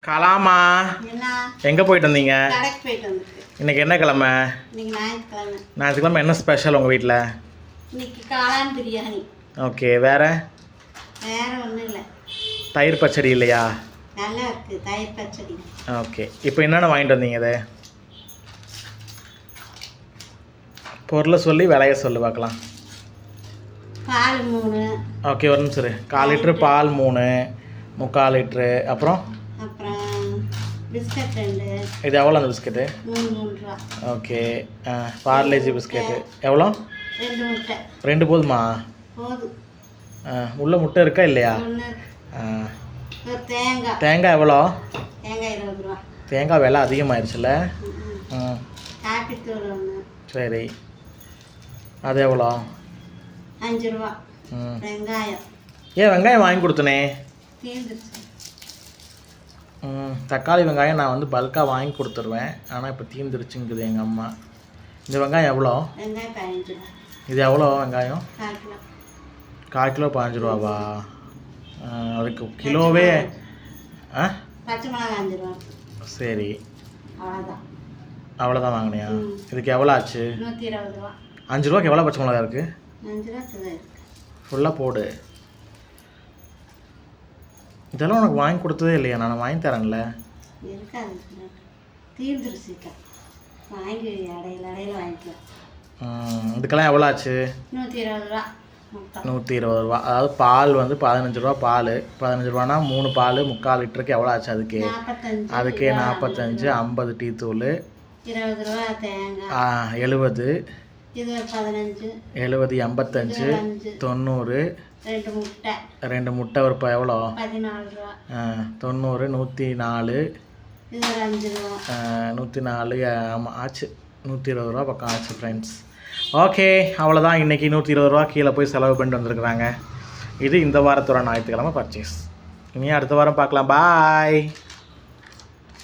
கலாமா எங்கே போயிட்டு வந்தீங்க? இன்னைக்கு என்ன கிழமை? ஞாயிற்றுக்கிழமை. என்ன ஸ்பெஷல் உங்கள் வீட்டில்? இன்னைக்கு காளான் பிரியாணி. ஓகே, வேற ஒன்றும் இல்லை. தயிர் பச்சடி இல்லையா? நல்லா இருக்கு தயிர் பச்சடி. ஓகே, இப்போ என்னென்ன வாங்கிட்டு வந்தீங்க? அது பொருளை சொல்லி விலைய சொல்லு பார்க்கலாம். பால் 3. ஓகே, ஒரு நிமிஷம். 1/4 லிட்ரு பால் 3, 3/4 லிட்ரு. அப்புறம் பிஸ்கட் 2. இது எவ்வளோ அந்த பிஸ்கெட்டு? 3 ரூபா. ஓகே, பார்லேஜி பிஸ்கெட்டு எவ்வளோ? 2 முட்டை. 2 போதுமா? போதும். உள்ள முட்டை இருக்கா இல்லையா? தேங்காய். தேங்காய் எவ்வளோ? தேங்காய் 20 ரூபா. தேங்காய் விலை அதிகமாகிடுச்சுல. காப்பி தூள் 1. சரி, அது எவ்வளோ? 5 ரூபா. வெங்காயம். ஏன் வெங்காயம் வாங்கி கொடுத்தனே? தீர்ந்துருச்சு. தக்காளி வெங்காயம் நான் வந்து பல்காக வாங்கி கொடுத்துருவேன், ஆனால் இப்போ தீர்ந்துருச்சுங்குது எங்கள் அம்மா. இந்த வெங்காயம் எவ்வளோ? வெங்காயம் 15 ரூபா. இது எவ்வளோ வெங்காயம்? 1/4 கிலோ. 1/4 கிலோ 15 ரூபாவா? அதுக்கு கிலோவே பச்சை மிளகாய் 5 ரூபா. சரி, அவ்வளோதான். அவ்வளோதான் வாங்கினியா? இதுக்கு எவ்வளோ ஆச்சு? 120 ரூபா. 5 ரூபாய்க்கு எவ்வளோ பச்சை மிளகா இருக்குது? 5 ரூபா இருக்கு. ஃபுல்லாக போடு. இதெல்லாம் உனக்கு வாங்கி கொடுத்ததே இல்லையா? நான் வாங்கி தரேன்ல. இருக்காது, தீர்ந்துருச்சு. வாங்கி இடையில வாங்கிக்கலாம். இதுக்கெல்லாம் எவ்வளோ ஆச்சு? 120 ரூபா. 120 ரூபா. அதாவது பால் வந்து 15 ரூபா. பால் 15 ரூபானா 3 பால் 3/4 லிட்டருக்கு எவ்வளோ ஆச்சு? அதுக்கே 45, 50 டீ தூள், 20 ரூபா தேங்காய், 70, இது 15, 70, 85, 90, 2 முட்டை. 2 முட்டை ஒரு எவ்வளோ? 14 ரூபா. 90, 104, இது 5 ரூபா. 104. ஆமாம், ஆச்சு. 120 ரூபா பக்கம் ஆச்சு ஃப்ரெண்ட்ஸ். ஓகே, அவ்வளோதான். இன்றைக்கி 120 ரூபா கீழே போய் செலவு பண்ணிட்டு வந்துருக்குறாங்க. இது இந்த வாரத்தோட ஞாயிற்றுக்கிழமை பர்ச்சேஸ். இனி அடுத்த வாரம் பார்க்கலாம். பாய்.